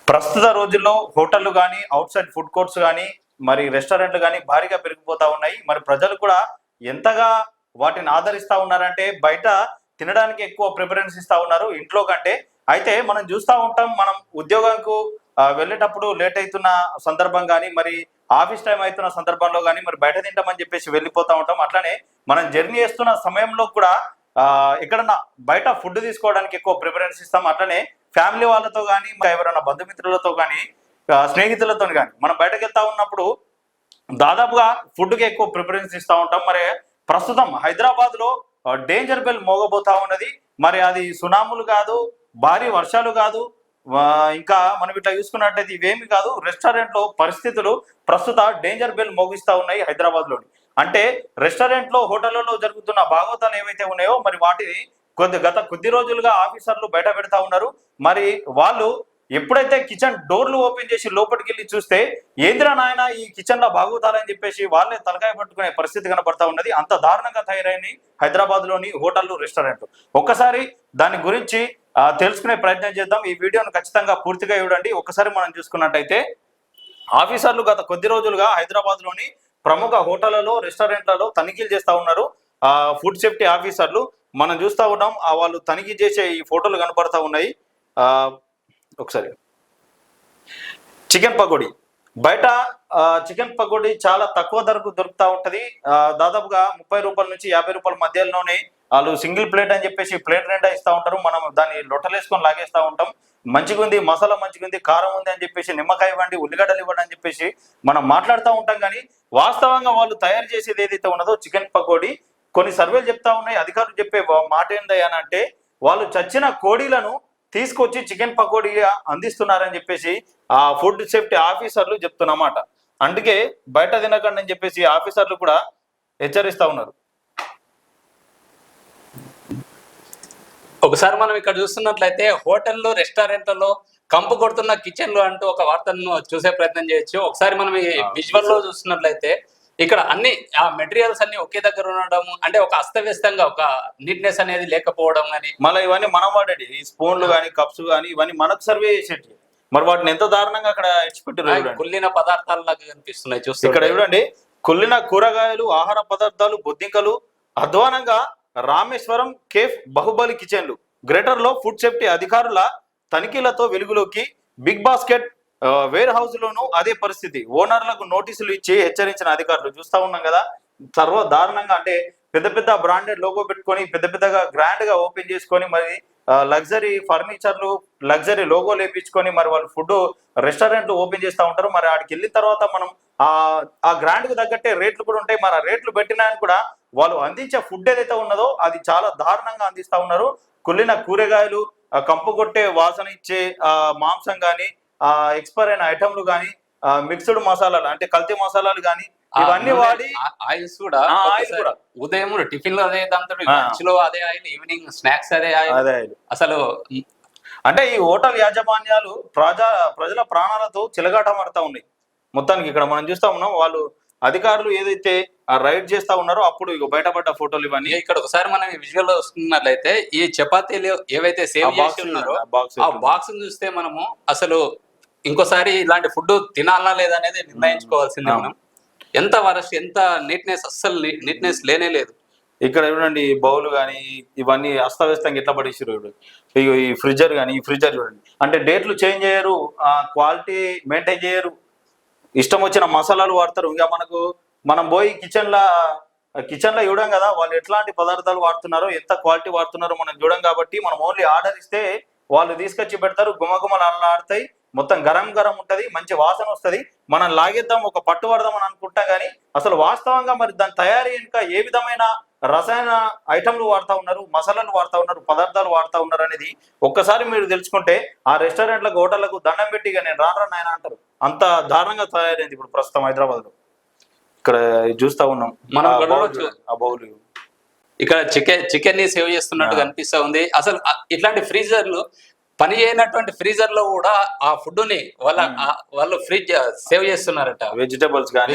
ప్రస్తుత రోజుల్లో హోటళ్లు కానీ అవుట్ సైడ్ ఫుడ్ కోర్ట్స్ కానీ మరి రెస్టారెంట్లు కానీ భారీగా పెరిగిపోతా ఉన్నాయి. మరి ప్రజలు కూడా ఎంతగా వాటిని ఆదరిస్తా ఉన్నారంటే బయట తినడానికి ఎక్కువ ప్రిఫరెన్స్ ఇస్తా ఉన్నారు ఇంట్లో కంటే. అయితే మనం చూస్తూ ఉంటాం, మనం ఉద్యోగానికి వెళ్ళేటప్పుడు లేట్ అవుతున్న సందర్భం కానీ మరి ఆఫీస్ టైం అవుతున్న సందర్భంలో కానీ మరి బయట తింటామని చెప్పేసి వెళ్ళిపోతూ ఉంటాం. అట్లానే మనం జర్నీ చేస్తున్న సమయంలో కూడా ఎక్కడన్నా బయట ఫుడ్ తీసుకోవడానికి ఎక్కువ ప్రిఫరెన్స్ ఇస్తాం. అట్లనే ఫ్యామిలీ వాళ్ళతో కానీ ఎవరైనా బంధుమిత్రులతో కానీ స్నేహితులతో కానీ మనం బయటకు వెళ్తా ఉన్నప్పుడు దాదాపుగా ఫుడ్కి ఎక్కువ ప్రిఫరెన్స్ ఇస్తూ ఉంటాం. మరి ప్రస్తుతం హైదరాబాద్ లో డేంజర్ బెల్ మోగబోతా ఉన్నది. మరి అది సునాములు కాదు, భారీ వర్షాలు కాదు, ఇంకా మనం ఇట్లా చూసుకున్నట్టయితే ఇవేమి కాదు, రెస్టారెంట్ లో పరిస్థితులు ప్రస్తుత డేంజర్ బెల్ మోగిస్తా ఉన్నాయి హైదరాబాద్ లోని. అంటే రెస్టారెంట్ లో హోటళ్లలో జరుగుతున్న భాగవతాలు ఏవైతే ఉన్నాయో మరి వాటిని గత కొద్ది రోజులుగా ఆఫీసర్లు బయట పెడతా ఉన్నారు. మరి వాళ్ళు ఎప్పుడైతే కిచెన్ డోర్లు ఓపెన్ చేసి లోపలికి వెళ్ళి చూస్తే ఏంద్రా నాయన ఈ కిచెన్ లో బాగోతాలని చెప్పేసి వాళ్ళే తలకాయ పట్టుకునే పరిస్థితి కనబడతా ఉన్నది. అంత దారుణంగా తయారైన హైదరాబాద్ లోని హోటళ్లు రెస్టారెంట్లు. ఒక్కసారి దాని గురించి తెలుసుకునే ప్రయత్నం చేద్దాం. ఈ వీడియోను ఖచ్చితంగా పూర్తిగా చూడండి. ఒక్కసారి మనం చూసుకున్నట్టయితే ఆఫీసర్లు గత కొద్ది రోజులుగా హైదరాబాద్ లోని ప్రముఖ హోటళ్లలో రెస్టారెంట్లలో తనిఖీలు చేస్తా ఉన్నారు. ఫుడ్ సేఫ్టీ ఆఫీసర్లు మనం చూస్తూ ఉన్నాం. వాళ్ళు తనిఖీ చేసే ఈ ఫోటోలు కనబడతా ఉన్నాయి. ఒకసారి చికెన్ పకోడీ బయట చికెన్ పకోడీ చాలా తక్కువ ధరకు దొరుకుతూ ఉంటది. దాదాపుగా 30 రూపాయల నుంచి 50 రూపాయల మధ్యలోనే వాళ్ళు సింగిల్ ప్లేట్ అని చెప్పేసి ప్లేట్ నిండా ఇస్తూ ఉంటారు. మనం దాన్ని లొట్టలేసుకొని లాగేస్తూ ఉంటాం. మంచిగా ఉంది, మసాలా మంచిగా ఉంది, కారం ఉంది అని చెప్పేసి, నిమ్మకాయ ఇవ్వండి, ఉల్లిగడ్డలు ఇవ్వండి అని చెప్పేసి మనం మాట్లాడుతూ ఉంటాం. కానీ వాస్తవంగా వాళ్ళు తయారు చేసేది ఏదైతే ఉన్నదో చికెన్ పకోడీ, కొన్ని సర్వేలు చెప్తా ఉన్నాయి, అధికారులు చెప్పే మాట ఏందని అంటే వాళ్ళు చచ్చిన కోడీలను తీసుకొచ్చి చికెన్ పకోడీగా అందిస్తున్నారని చెప్పేసి ఆ ఫుడ్ సేఫ్టీ ఆఫీసర్లు చెప్తున్నమాట. అందుకే బయట తినకండి అని చెప్పేసి ఆఫీసర్లు కూడా హెచ్చరిస్తా ఉన్నారు. ఒకసారి మనం ఇక్కడ చూస్తున్నట్లయితే హోటల్లో రెస్టారెంట్లలో కంపు కొడుతున్న కిచెన్లు అంటూ ఒక వార్తను చూసే ప్రయత్నం చేయొచ్చు. ఒకసారి మనం ఈ విజువల్ లో చూస్తున్నట్లయితే ఇక్కడ అన్ని ఆ మెటీరియల్స్ అన్ని ఒకే దగ్గర ఉండడం, అంటే ఒక అస్తవ్యస్తంగా ఒక నీట్నెస్ అనేది లేకపోవడం కానీ, మళ్ళీ ఇవన్నీ మనం వాడేది ఈ స్పూన్లు కానీ కప్స్ కానీ ఇవన్నీ మనకు సర్వే చేసేటి. మరి వాటిని ఎంత దారుణంగా అక్కడ ఇచ్చిపెట్టారు. కుళ్ళిన పదార్థాలు లాగా కనిపిస్తున్నాయి. చూస్తే ఇక్కడ చూడండి, కుళ్ళిన కూరగాయలు, ఆహార పదార్థాలు, బొద్దింకలు అధ్వానంగా రామేశ్వరం కేఫ్ బాహుబలి కిచెన్లు గ్రేటర్ లో ఫుడ్ సేఫ్టీ అధికారుల తనిఖీలతో వెలుగులోకి. బిగ్ బాస్కెట్ వేర్ హౌస్ లోను అదే పరిస్థితి. ఓనర్లకు నోటీసులు ఇచ్చి హెచ్చరించిన అధికారులు చూస్తా ఉన్నాం కదా. సర్వ దారుణంగా అంటే పెద్ద పెద్ద బ్రాండెడ్ లోగో పెట్టుకొని పెద్ద పెద్దగా గ్రాండ్ గా ఓపెన్ చేసుకొని మరి లగ్జరీ ఫర్నిచర్లు, లగ్జరీ లోగో లేపించుకొని మరి వాళ్ళు ఫుడ్ రెస్టారెంట్లు ఓపెన్ చేస్తూ ఉంటారు. మరి ఆడికి వెళ్ళిన తర్వాత మనం ఆ గ్రాండ్ కు తగ్గట్టే రేట్లు కూడా ఉంటాయి. మరి ఆ రేట్లు పెట్టినా కూడా వాళ్ళు అందించే ఫుడ్ ఏదైతే ఉన్నదో అది చాలా దారుణంగా అందిస్తా ఉన్నారు. కుళ్ళిన కూరగాయలు, కంపు కొట్టే వాసన ఇచ్చే మాంసం కానీ, ఎక్స్పైర్ అయిన ఐటమ్లు కానీ, మిక్స్డ్ మసాలాలు అంటే కల్తీ మసాలాలు కానీ ఇవన్నీ వాడి ఆయిల్స్ కూడా ఉదయం టిఫిన్ లో అదే, దాంతో లంచ్ లో అదే ఆయిల్, ఈవినింగ్ స్నాక్స్ అదే ఆయిల్. అసలు అంటే ఈ హోటల్ యాజమాన్యాలు ప్రజల ప్రాణాలతో చిలగాటమాడుతా ఉన్నాయి. మొత్తానికి ఇక్కడ మనం చూస్తా ఉన్నాం, వాళ్ళు అధికారులు ఏదైతే రైడ్ చేస్తా ఉన్నారో అప్పుడు బయటపడ్డ ఫోటోలు ఇవన్నీ. ఇక్కడ ఒకసారి మనం విజువల్ లో వస్తున్నట్లయితే ఈ చపాతీలు ఏవైతే సేవ్ చేసి ఉన్నారో ఆ బాక్స్ చూస్తే మనము అసలు ఇంకోసారి ఇలాంటి ఫుడ్ తినాలా లేదా అనేది నిర్ణయించుకోవాల్సిందే. మనం ఎంత వరస్ట్, ఎంత నీట్నెస్, అస్సలు నీట్నెస్ లేనే లేదు. ఇక్కడ చూడండి బౌల్ కానీ ఇవన్నీ అస్తవ్యస్తంగా ఎట్లా పడేసారు. ఈ ఫ్రిడ్జర్ కానీ, ఈ ఫ్రిడ్జర్ చూడండి, అంటే డేట్లు చేంజ్ చేయరు, క్వాలిటీ మెయింటైన్ చేయరు, ఇష్టం వచ్చిన మసాలాలు వాడతారు. ఇంకా మనం పోయి కిచెన్ లో చూడం కదా వాళ్ళు ఎట్లాంటి పదార్థాలు వాడుతున్నారో, ఎంత క్వాలిటీ వాడుతున్నారో మనం చూడం. కాబట్టి మనం ఓన్లీ ఆర్డర్ ఇస్తే వాళ్ళు తీసుకొచ్చి పెడతారు, గుమగుమలు ఆడతాయి, మొత్తం గరం గరం ఉంటది, మంచి వాసన వస్తుంది. మనం లాగేద్దాం, ఒక పట్టు పడదాం అని అనుకుంటాం. కానీ అసలు వాస్తవంగా మరి దాని తయారీ ఇంకా ఏ విధమైన రసాయన ఐటమ్లు వాడుతూ ఉన్నారు, మసాలాలు వాడుతూ ఉన్నారు, పదార్థాలు వాడుతూ ఉన్నారు అనేది ఒక్కసారి మీరు తెలుసుకుంటే ఆ రెస్టారెంట్లకు, హోటళ్లకు దండం పెట్టి నేను రాను ఆయన అంటారు. అంత దారుణంగా తయారైంది ఇప్పుడు ప్రస్తుతం హైదరాబాద్ లో. ఇక్కడ చూస్తా ఉన్నాం మనం ఆ బౌలు. ఇక్కడ చికెన్ ని సేవ్ చేస్తున్నట్టు కనిపిస్తా ఉంది. అసలు ఇట్లాంటి ఫ్రీజర్లు, పని చేయనటువంటి ఫ్రీజర్ లో కూడా ఆ ఫుడ్ ని వాళ్ళు ఫ్రిడ్జ్ సేవ్ చేస్తున్నారట. వెజిటేబుల్స్ కానీ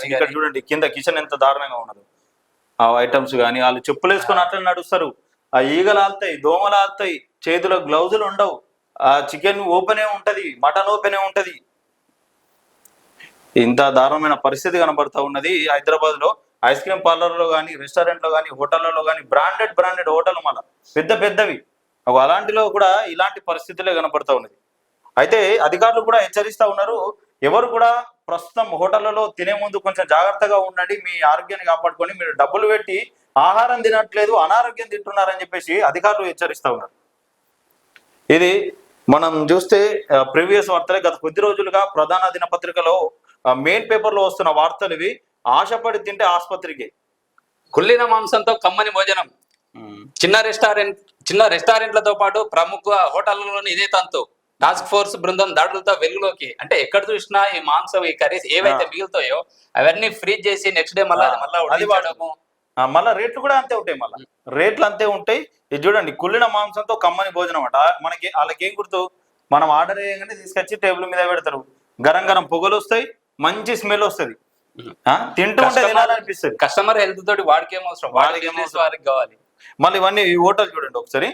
ఇక్కడ చూడండి కింద కిచెన్ ఎంత దారుణంగా ఉన్నది. ఆ ఐటమ్స్ కానీ వాళ్ళు చెప్పులు వేసుకొని అట్లా నడుస్తారు. ఆ ఈగలు ఆలుతాయి, దోమలు ఆలుతాయి, చేతిలో గ్లౌజులు ఉండవు. చికెన్ ఓపెనే ఉంటది, మటన్ ఓపెనే ఉంటది. ఇంత దారుణమైన పరిస్థితి కనబడతా ఉన్నది హైదరాబాద్ లో. ఐస్ క్రీమ్ పార్లర్లో కానీ, రెస్టారెంట్లో కానీ, హోటళ్లలో కానీ బ్రాండెడ్ హోటల్ మళ్ళీ పెద్దవి అలాంటిలో కూడా ఇలాంటి పరిస్థితులే కనబడతా ఉన్నది. అయితే అధికారులు కూడా హెచ్చరిస్తా ఉన్నారు, ఎవరు కూడా ప్రస్తుతం హోటళ్లలో తినే ముందు కొంచెం జాగ్రత్తగా ఉండండి, మీ ఆరోగ్యాన్ని కాపాడుకొని, మీరు డబ్బులు పెట్టి ఆహారం తినట్లేదు అనారోగ్యం తింటున్నారని చెప్పేసి అధికారులు హెచ్చరిస్తా ఉన్నారు. ఇది మనం చూస్తే ప్రీవియస్ వార్తలే. గత కొద్ది రోజులుగా ప్రధాన దినపత్రికలో మెయిన్ పేపర్ లో వస్తున్న వార్తలు ఇవి. ఆశపడి తింటే ఆసుపత్రికి. కుళ్ళిన మాంసంతో కమ్మని భోజనం. చిన్న రెస్టారెంట్లతో పాటు ప్రముఖ హోటళ్లలోని ఇదే తంతు. టాస్క్ ఫోర్స్ బృందం దాడులతో వెలుగులోకి. అంటే ఎక్కడ చూసినా ఈ మాంసం, ఈ కర్రీస్ ఏవైతే మిగులుతాయో అవన్నీ ఫ్రీజ్ చేసి నెక్స్ట్ డే మళ్ళీ రేట్లు కూడా అంతే ఉంటాయి. మళ్ళీ రేట్లు అంతే ఉంటాయి. ఇది చూడండి, కుళ్ళిన మాంసంతో కమ్మని భోజనం అట. వాళ్ళకి ఏం గుర్తు, మనం ఆర్డర్ చేయగానే తీసుకొచ్చి టేబుల్ మీద పెడతారు. గరం పొగలు వస్తాయి, మంచి స్మెల్ వస్తుంది, తింటూ ఉంటే తినాలనిపిస్తుంది. కస్టమర్ హెల్త్ తోటి వాడికి ఏమవసరం, వారికి కావాలి. మళ్ళీ ఇవన్నీ ఈ హోటల్ చూడండి ఒకసారి,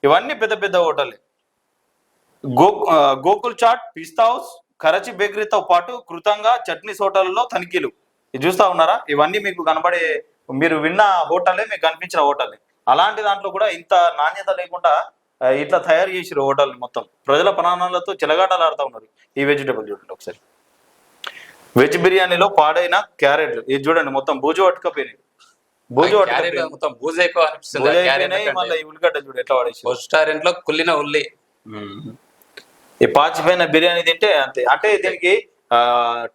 ఇవన్నీ పెద్ద హోటల్లే. గోకుల్ చాట్, పిస్తా హౌస్, కరచి బేకరీతో పాటు కృతంగా చట్నీస్ హోటల్లో తనిఖీలు. ఇది చూస్తా ఉన్నారా? ఇవన్నీ మీకు కనబడే, మీరు విన్న హోటలే, మీకు కనిపించిన హోటలే. అలాంటి దాంట్లో కూడా ఇంత నాణ్యత లేకుండా ఇట్లా తయారు చేసిరు హోటల్. మొత్తం ప్రజల ప్రాణాలతో చిలగాటలాడుతూ ఉన్నారు. ఈ వెజిటేబుల్ చూడండి ఒకసారి, వెజ్ బిర్యానీలో పాడైన క్యారెట్లు. ఇది చూడండి, మొత్తం బూజు పట్టుకపోయినాయి. మళ్ళీ ఉల్లిగడ్డ చూడు ఎట్లా వాడేసి. రెస్టారెంట్ లో కుళ్ళిన ఉల్లి, ఈ పాచిపోయిన బిర్యానీ తింటే అంతే. అంటే దీనికి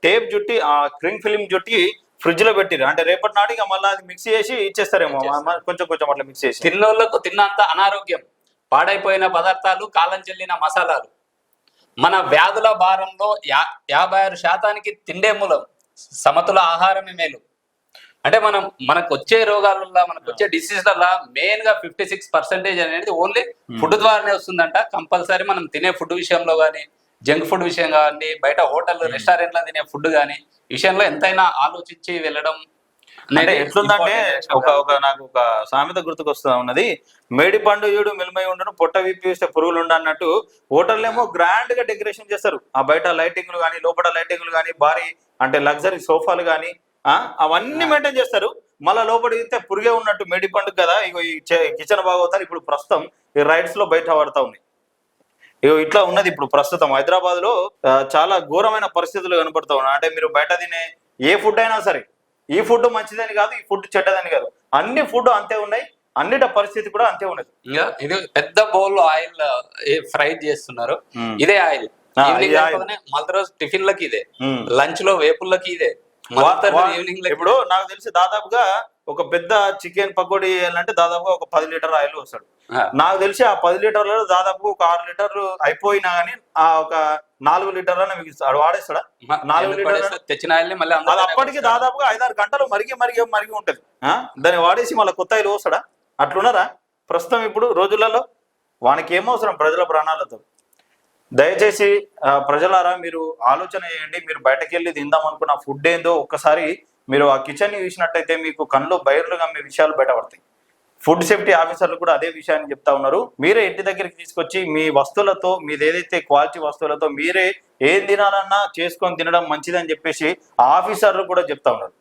టేప్ చుట్టి, క్రింగ్ ఫిలిం చుట్టి ఫ్రిడ్జ్ లో పెట్టిరు. అంటే రేపటి నాటికి మళ్ళీ అది మిక్స్ చేసి ఇచ్చేస్తారేమో, కొంచెం అట్లా మిక్స్ చేసి. తిన్నోళ్లకు తిన్నంత అనారోగ్యం, పాడైపోయిన పదార్థాలు, కాలం చెల్లిన మసాలాలు. మన వ్యాధుల భారంలో 56% తిండే మూలం. సమతుల ఆహారమే మేలు. అంటే మనకు వచ్చే రోగాలలో, మనకు వచ్చే డిసీజ్లలో మెయిన్ గా 56% అనేది ఓన్లీ ఫుడ్ ద్వారానే వస్తుందంట. కంపల్సరీ మనం తినే ఫుడ్ విషయంలో కానీ, జంక్ ఫుడ్ విషయం కానీ, బయట హోటల్ రెస్టారెంట్లో తినే ఫుడ్ కానీ విషయంలో ఎంతైనా ఆలోచించి వెళ్ళడం. అంటే ఎట్లుందంటే నాకు ఒక సామెత గుర్తుకొస్తా ఉన్నది, మేడి పండు ఈడు మెలుమై ఉండను, పొట్ట విప్పి వేస్తే పురుగులు ఉండ అన్నట్టు. హోటల్ ఏమో గ్రాండ్ గా డెకరేషన్ చేస్తారు. ఆ బయట లైటింగ్లు కానీ, లోపల లైటింగ్లు కానీ, భారీ అంటే లగ్జరీ సోఫాలు కానీ అవన్నీ మెయింటైన్ చేస్తారు. మళ్ళీ లోపల ఇస్తే పురుగే ఉన్నట్టు. మేడి పండుగ కదా, ఇగో ఈ కిచెన్ బాగోతారు. ఇప్పుడు ప్రస్తుతం ఈ రైడ్స్ లో బయట పడతా ఉన్నాయి. ఇగో ఇట్లా ఉన్నది ఇప్పుడు ప్రస్తుతం హైదరాబాద్ లో. చాలా ఘోరమైన పరిస్థితులు కనపడతా ఉన్నాయి. అంటే మీరు బయట తినే ఏ ఫుడ్ అయినా సరే, ఈ ఫుడ్ మంచిదని కాదు, ఈ ఫుడ్ చెడ్డదని కాదు, అన్ని ఫుడ్ అంతే ఉన్నాయి, అన్నిటి పరిస్థితి కూడా అంతే ఉన్నది. ఇది పెద్ద బౌల్ ఆయిల్ ఫ్రై చేస్తున్నారు. ఇదే ఆయిల్ మళ్ళీ రోజు టిఫిన్ లకి ఇదే, లంచ్ లో వేపుల్లకి ఇదే. ఇప్పుడు నాకు తెలిసి దాదాపుగా ఒక పెద్ద చికెన్ పకోడీ వేయాలంటే దాదాపుగా ఒక 10 లీటర్ ఆయిల్ వస్తాడు. నాకు తెలిసి ఆ 10 లీటర్లలో దాదాపు ఒక 6 లీటర్లు అయిపోయినా గానీ ఆ ఒక 4 లీటర్లను మిగిలిస్తాడు. వాడేస్తాడా? 4 లీటర్లు తెచ్చిన ఆయిల్ మళ్ళీ అది అప్పటికి దాదాపుగా 5-6 గంటలు మరిగి ఉంటది. దాన్ని వాడేసి మళ్ళీ కొత్త ఆయిల్ వస్తాడా? అట్లున్నారా ప్రస్తుతం ఇప్పుడు రోజులలో? వానికి ఏమవసరం ప్రజల ప్రాణాలతో? దయచేసి ప్రజలారా, మీరు ఆలోచన చేయండి. మీరు బయటకు వెళ్ళి తిందాం అనుకున్న ఫుడ్ ఏందో ఒక్కసారి మీరు ఆ కిచెన్ ని చూసినట్టయితే మీకు కళ్ళు బయర్లుగా మీ విషయాలు బయటపడతాయి. ఫుడ్ సేఫ్టీ ఆఫీసర్లు కూడా అదే విషయాన్ని చెప్తా ఉన్నారు. మీరే ఇంటి దగ్గరికి తీసుకొచ్చి మీ వస్తువులతో, మీది ఏదైతే క్వాలిటీ వస్తువులతో మీరే ఏం తినాలన్నా చేసుకొని తినడం మంచిదని చెప్పేసి ఆఫీసర్లు కూడా చెప్తా ఉన్నారు.